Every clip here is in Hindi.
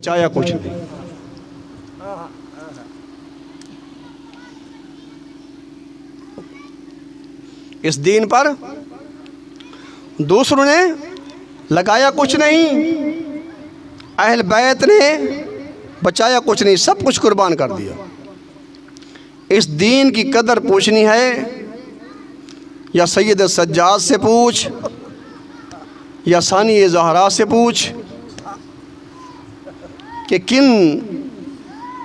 चाया कुछ नहीं। इस दीन पर दूसरों ने लगाया कुछ नहीं, अहल बैत ने बचाया कुछ नहीं, सब कुछ कुर्बान कर दिया। इस दीन की कदर पूछनी है या सैयद सज्जाद से पूछ या सानी ज़हरा से पूछ कि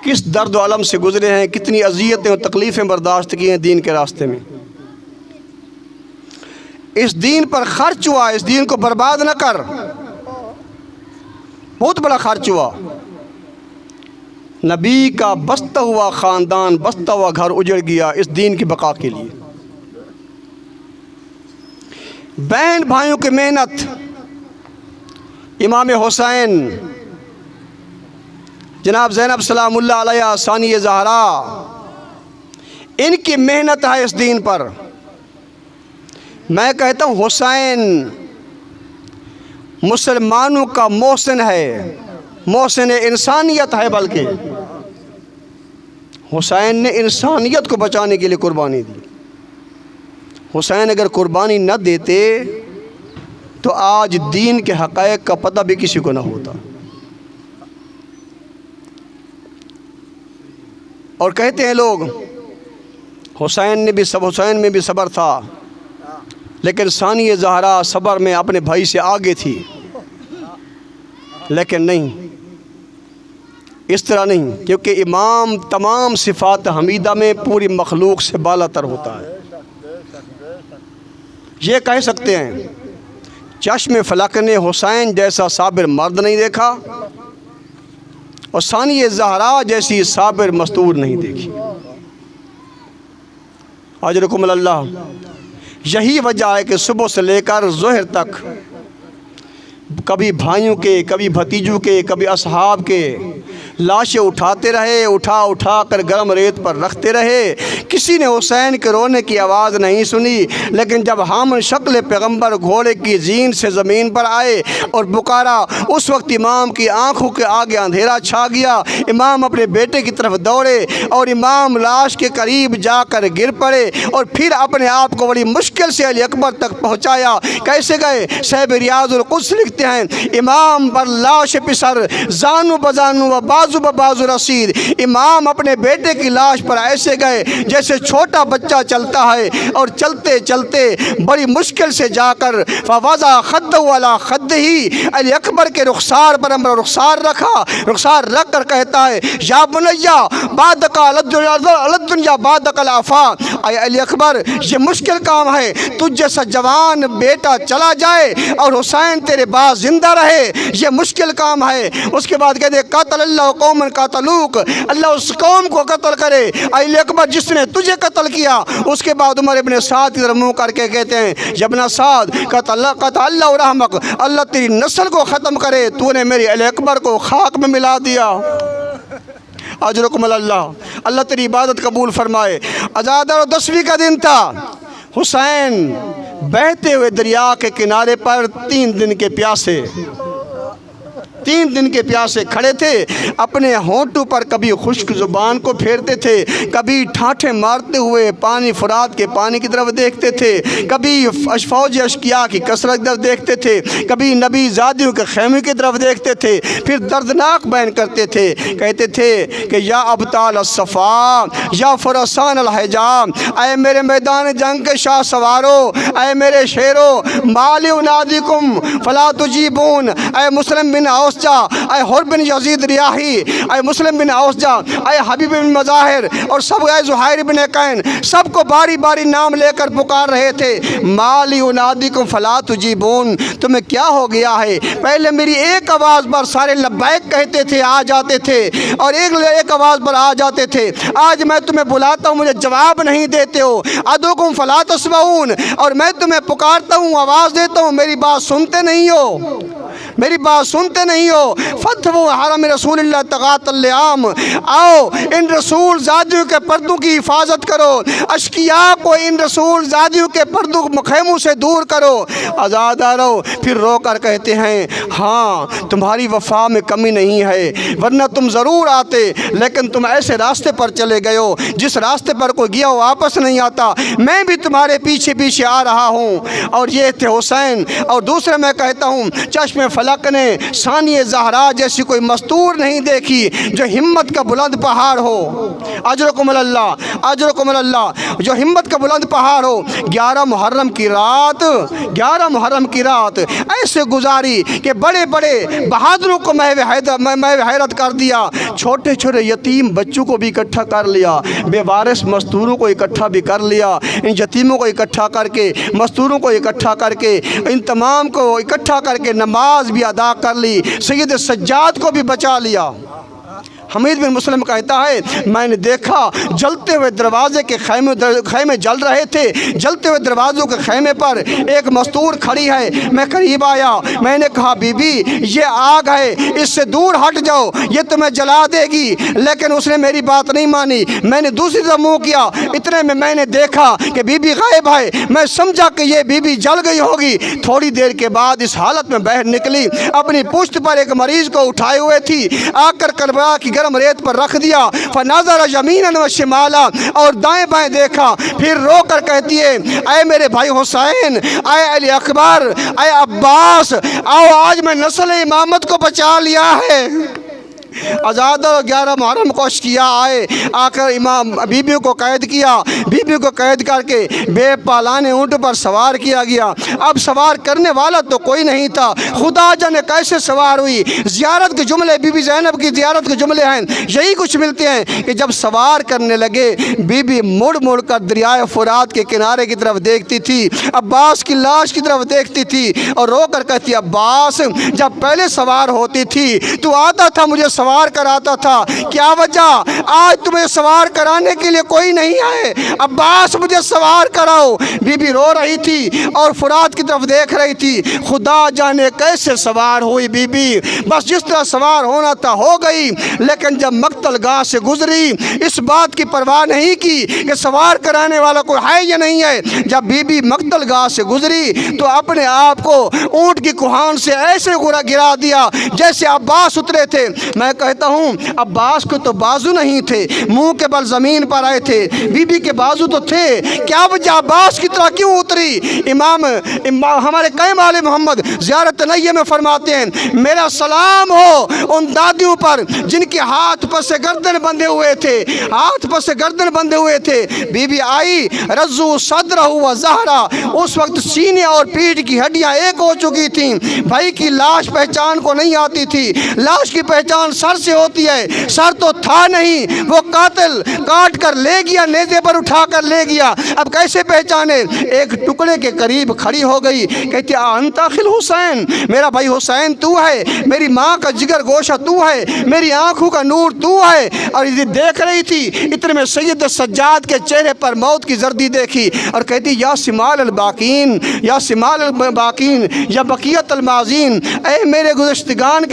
किस दर्द अलम से गुजरे हैं, कितनी अज़ियतें और तकलीफ़ें बर्दाश्त की हैं दीन के रास्ते में। इस दीन पर खर्च हुआ, इस दीन को बर्बाद न कर। बहुत बड़ा खर्च हुआ। नबी का बसता हुआ ख़ानदान, बसता हुआ घर उजड़ गया इस दीन की बका के लिए। बहन भाइयों की मेहनत, इमाम हुसैन जनाब ज़ैनब सलामुल्लाह अलैहा सानी ज़हरा, इनकी मेहनत है इस दीन पर। मैं कहता हूँ हुसैन मुसलमानों का मोहसिन है, मोहसिन इंसानियत है। बल्कि हुसैन ने इंसानियत को बचाने के लिए कुर्बानी दी। हुसैन अगर कुर्बानी न देते तो आज दीन के हक़ाइक़ का पता भी किसी को न होता। और कहते हैं लोग हुसैन में भी सब्र था, लेकिन सानी ज़हरा सब्र में अपने भाई से आगे थी। लेकिन नहीं, इस तरह नहीं, क्योंकि इमाम तमाम सिफ़ात हमीदा में पूरी मखलूक से बालातर होता है। ये कह सकते हैं चश्म फलक ने हुसैन जैसा साबिर मर्द नहीं देखा और सानी ज़हरा जैसी साबिर मस्तूर नहीं देखी। अजरकुम अल्लाह। यही वजह है कि सुबह से लेकर ज़ोहर तक कभी भाइयों के, कभी भतीजों के, कभी असहाब के लाशें उठाते रहे, उठा कर गर्म रेत पर रखते रहे। किसी ने हुसैन के रोने की आवाज़ नहीं सुनी। लेकिन जब हम शक्ल पैगंबर घोड़े की जीन से ज़मीन पर आए और पुकारा, उस वक्त इमाम की आंखों के आगे अंधेरा छा गया। इमाम अपने बेटे की तरफ दौड़े और इमाम लाश के करीब जाकर गिर पड़े और फिर अपने आप को बड़ी मुश्किल से अली अकबर तक पहुँचाया। कैसे गए? साहिब रियाज़ुल कुद्स लिखते हैं, इमाम पर लाश पिसर जानू बजानू व बाजू बाजू रसीद। इमाम अपने बेटे की लाश पर ऐसे गए जैसे छोटा बच्चा चलता है और चलते चलते बड़ी मुश्किल से जाकर फवाजा खद्द वाला खद्द ही अली अकबर के रुखसार पर अपना रुखसार रखा। रुखसार रख कर कहता है, या बुनैया बादका अलद्दुनिया बादकल आफा। अली अकबर, ये मुश्किल काम है, तुझ जैसा जवान बेटा चला जाए और हुसैन तेरे बाद जिंदा रहे, ये मुश्किल काम है। उसके बाद कहते, कातल अल्लाह कौमन कातलूक, अल्लाह उस कौम को कत्ल करे अली अकबर जिसने तुझे कत्ल किया। उसके बाद उमर इब्ने साद की तरफ मुँह करके कहते हैं, जबना साद कत्ल अल्लाह रहमक, अल्लाह तेरी नस्ल को ख़त्म करे, तूने मेरी अली अकबर को खाक में मिला दिया। अजरुकुम अल्लाह, अल्लाह तेरी इबादत कबूल फरमाए। आज़ाद और 10वीं का दिन था। हुसैन बहते हुए दरिया के किनारे पर 3 दिन के प्यासे खड़े थे। अपने होंठों पर कभी खुश्क ज़ुबान को फेरते थे, कभी ठाठे मारते हुए पानी फुरात के पानी की तरफ देखते थे, कभी फौज अशकिया की कसरत की तरफ देखते थे, कभी नबी ज़ादियों के खैमे की तरफ देखते थे। फिर दर्दनाक बयान करते थे, कहते थे कि या अबताल सफ़ा या फरसान अलहजाम, ऐ मेरे मैदान जंग के शाह सवारो, ऐ मेरे शेरो माली उनादिकुम फला तुजीबून, ऐ मुस्लिम बिन औसजा, ऐ हुर बिन यजीद रियाही, ऐ मुस्लिम बिन औसजा, ऐ हबीब बिन मज़ाहिर और सब, ऐ ज़ुहैर बिन कैन, सबको बारी बारी नाम लेकर पुकार रहे थे। माली उनादिकुम फला तुजीबून, तुम्हें क्या हो गया है? पहले मेरी एक आवाज़ पर सारे लब्बैक कहते थे, आ जाते थे, और एक आवाज़ पर आ जाते थे। आज मैं तुम्हें बुलाता हूँ, मुझे जवाब नहीं देते हो। अदुकुम फला तस्मऊन, और मैं तुम्हें पुकारता हूँ, आवाज़ देता हूँ, मेरी बात सुनते नहीं हो। मेरी बात सुनते नहीं हो। फतवो हरम रसूलुल्लाह तगातल आम, आओ इन रसूल ज़ादियों के पर्दों की हिफाजत करो, अशकिया को इन रसूल ज़ादियों के पर्दों खैमों से दूर करो, आज़ाद आ रहो। फिर रो कर कहते हैं हाँ तुम्हारी वफ़ा में कमी नहीं है, वरना तुम ज़रूर आते, लेकिन तुम ऐसे रास्ते पर चले गए हो जिस रास्ते पर कोई गया हो वापस नहीं आता। मैं भी तुम्हारे पीछे पीछे आ रहा हूँ। और ये थे हुसैन। और दूसरे मैं कहता हूँ चश्मे फलक ने सानिए ज़हरा जैसी कोई मस्तूर नहीं देखी जो हिम्मत का बुलंद पहाड़ हो। अजरकुमुल्लाह, अजरकुमुल्लाह, जो हिम्मत का बुलंद पहाड़ हो। 11 मुहर्रम की रात, 11 मुहर्रम की रात ऐसे गुजारी कि बड़े बड़े बहादुरों को महव हैरत कर दिया। छोटे छोटे यतीम बच्चों को भी इकट्ठा कर लिया, बेवारिस मस्तूरों को इकट्ठा भी कर लिया। इन यतीमों को इकट्ठा करके, मस्तूरों को इकट्ठा करके, इन तमाम को इकट्ठा करके नमाज भी अदा कर ली, सैयद सज्जाद को भी बचा लिया। हमीद बिन मुस्लिम कहता है मैंने देखा जलते हुए दरवाजे के खैमे जल रहे थे, जलते हुए दरवाज़ों के खैमे पर एक मस्तूर खड़ी है। मैं करीब आया, मैंने कहा बीबी ये आग है, इससे दूर हट जाओ, ये तुम्हें जला देगी। लेकिन उसने मेरी बात नहीं मानी। मैंने दूसरी तरफ मुँह किया, इतने में मैंने देखा कि बीबी गायब है। मैं समझा कि ये बीबी जल गई होगी। थोड़ी देर के बाद इस हालत में बाहर निकली, अपनी पुश्त पर एक मरीज़ को उठाए हुए थी, आकर करबला की गर्म रेत पर रख दिया। फनाज़र यमीनन व शिमाला, और दाएं बाएं देखा। फिर रो कर कहती है ऐ मेरे भाई हुसैन, ऐ अली अकबर, ऐ अब्बास, आओ आज मैं नस्ल इमामत को बचा लिया है। आज़ाद 11 मुहर्रम को अशकिया आए, आकर इमाम बीबी को कैद किया। बीबी को कैद करके बेपालाने ऊँट पर सवार किया गया। अब सवार करने वाला तो कोई नहीं था, खुदा जाने कैसे सवार हुई। ज़ियारत के जुमले, बीबी ज़ैनब की ज़ियारत के जुमले हैं, यही कुछ मिलते हैं कि जब सवार करने लगे बीबी मुड़ मुड़ कर दरियाए फुरात के किनारे की तरफ देखती थी, अब्बास की लाश की तरफ देखती थी और रो कर कहती अब्बास जब पहले सवार होती थी तो आता था, मुझे सवार कराता था, क्या वजह आज तुम्हें सवार कराने के लिए कोई नहीं आए, अब्बास मुझे सवार कराओ। बीबी रो रही थी और फुरात की तरफ देख रही थी। खुदा जाने कैसे सवार हुई बीबी, बस जिस तरह सवार होना था हो गई। लेकिन जब मक्तल गाह से गुजरी इस बात की परवाह नहीं की कि सवार कराने वाला कोई है या नहीं है। जब बीबी मक्तल गाह से गुजरी तो अपने आप को ऊँट की कुहान से ऐसे गिरा दिया जैसे अब्बास उतरे थे। मैं कहता हूँ अब्बास को तो बाजू नहीं थे, मुंह के बल ज़मीन पर आए थे, बीबी के बाजू तो थे, क्या वजह अब्बास की तरह क्यों उतरी। इमाम हमारे क़ैम आले मोहम्मद ज़ियारत नय्य में फरमाते हैं मेरा सलाम हो उन दादियों पर जिनके हाथ पर से गर्दन बंधे हुए थे, हाथ पर से गर्दन बंधे हुए थे। बीबी आई रज्जू सदर हुआ ज़हरा, उस वक्त सीने और पीठ की हड्डियाँ एक हो चुकी थीं। भाई की लाश पहचान को नहीं आती थी, लाश की पहचान सर से होती है, सर तो था नहीं, वो कातिल काट कर ले गया, नेज़े पर उठा कर ले गया। अब कैसे पहचाने। एक टुकड़े के करीब खड़ी हो गई, कहती अंताखिल हुसैन, मेरा भाई हुसैन तू है, मेरी माँ का जिगर गोशा तू है, मेरी आंखों का नूर तू है। और इसे देख रही थी, इतने में सैयद सज्जाद के चेहरे पर मौत की जर्दी देखी और कहती या सिमाल अल बाकीन, या सिमाल अल बाकीन, या बकियत अल माजीन, ऐ मेरे गुज़श्तगान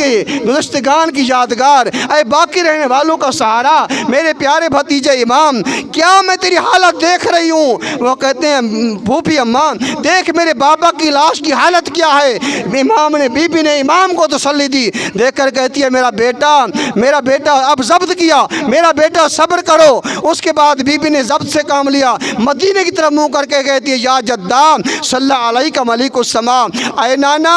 की यादगार, ऐ बाकी रहने वालों का सहारा, मेरे प्यारे भतीजे इमाम, क्या मैं तेरी हालत देख रही हूँ। वो कहते हैं फूफी अम्मा देख मेरे बाबा की लाश की हालत क्या है। इमाम ने, बीबी ने इमाम को तसल्ली दी, देख कर कहती है मेरा बेटा अब जब्त किया, मेरा बेटा सब्र करो। उसके बाद बीबी ने जब्त से काम लिया, मदीने की तरफ मुँह करके कहती है या जद्दा सल्ला अलैका मलिकुस्समा, ऐ नाना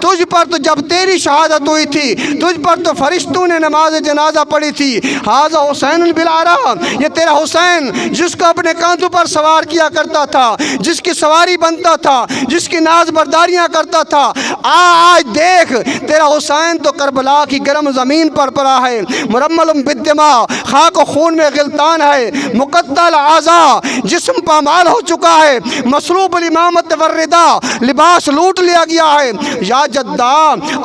तुझ पर तो जब तेरी शहादत हुई थी तुझ पर तो फरिश्तों ने नमाज जनाजा पढ़ी थी। हाजा हुसैन बिलारा, ये तेरा हुसैन जिसको अपने कांधों पर सवार किया करता था, जिसकी सवारी बनता था, जिसकी नाज बर्दारियाँ करता था, आज देख तेरा हुसैन तो करबला की गर्म ज़मीन पर पड़ा है, मुरम्मल बिद्दमा, खाक खून में गिलतान है, मुकद्दल आज़ा जिस्म पामाल हो चुका है, मसरूब इमामत वर्रिदा लिबास लूट लिया गया है। या जद्दा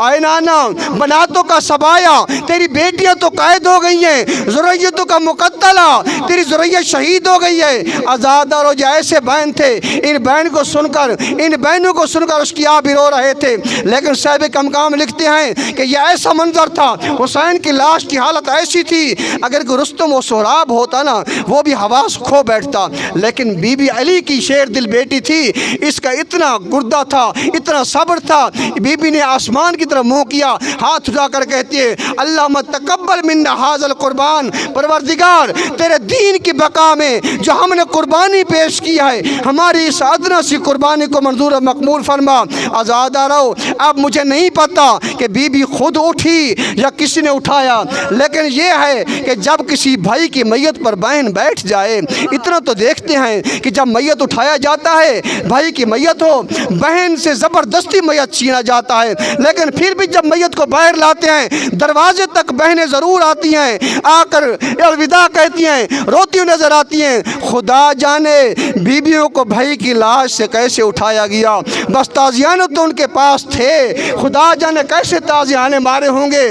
आए नाना बनातों का सबाया तेरी बेटियां तो कैद हो गई हैं, ज़ुरैयतों का मुकत्तला, तेरी ज़ुरैयत शहीद हो गई है। आज़ाद और जो ऐसे बहन थे, इन बहनों को सुनकर उसकी आप भी रो रहे थे। लेकिन साहिब कमकाम लिखते हैं कि यह ऐसा मंजर था, हुसैन की लाश की हालत ऐसी थी, अगर कोई रुस्तम और सोहराब होता ना, वो भी हवास खो बैठता। लेकिन बीबी अली की शेर दिल बेटी थी, इसका इतना गुर्दा था, इतना सब्र था। बीबी ने आसमान की तरफ मुँह किया, हाथ उठाकर कहती है, अल्लाहुम्मा तक़ब्बल मिन्ना हाज़ल कुर्बान, परवरदिगार तेरे दीन की बका में जो हमने कुर्बानी पेश की है, हमारी इस अदना सी कुर्बानी को मंजूर मकबूल फरमा। आज़ाद रहो। अब मुझे नहीं पता कि बीबी खुद उठी या किसी ने उठाया, लेकिन ये है कि जब किसी भाई की मैयत पर बहन बैठ जाए, इतना तो देखते हैं कि जब मैयत उठाया जाता है, भाई की मैयत हो, बहन से ज़बरदस्ती मैयत छीना जाता है, लेकिन फिर भी जब मैयत को बाहर लाते हैं, दरवाजे तक बहनें ज़रूर आती हैं, आकर अलविदा कहती हैं, रोती हुई नज़र आती हैं। खुदा जाने बीबियों को भाई की लाश से कैसे उठाया गया, बस ताज़ियाने तो उनके पास थे, खुदा जाने कैसे ताज़ियाने मारे होंगे।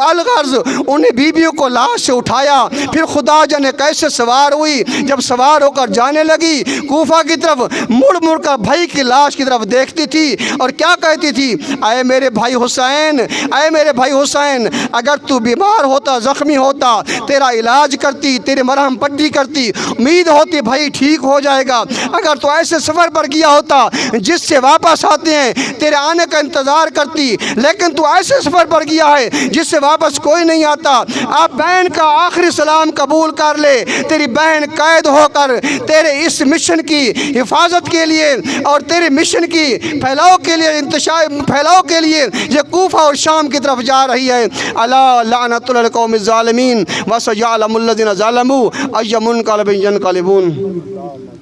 अलगर्ज़ उन्हें बीबियों को लाश से उठाया, फिर खुदा जाने कैसे सवार हुई। जब सवार होकर जाने लगी कूफा की तरफ, मुड़ मुड़ कर भाई की लाश की तरफ देखती थी और क्या कहती थी, आए मेरे भाई हुसैन, आए मेरे भाई हुसैन, अगर तू बीमार होता, ज़ख्मी होता, तेरा इलाज करती, तेरी मरहम पट्टी करती, उम्मीद होती भाई ठीक हो जाएगा। अगर तू ऐसे सफ़र पर गया होता जिससे वापस आते हैं, तेरे आने का इंतज़ार करती, लेकिन तू ऐसे सफ़र पर गया है जिससे वापस कोई नहीं आता। आप बहन का आखिरी सलाम कबूल कर ले। तेरी बहन कैद होकर तेरे इस मिशन की हिफाजत के लिए और तेरे मिशन की फैलाव के लिए, इंतशार फैलाव के लिए ये कूफा और शाम की तरफ जा रही है। अला लानतुल कौमिज़ ज़ालिमीन व सयअलमुल लज़ीना ज़लमू अय्युमुन क़लबिन यनक़लिबून।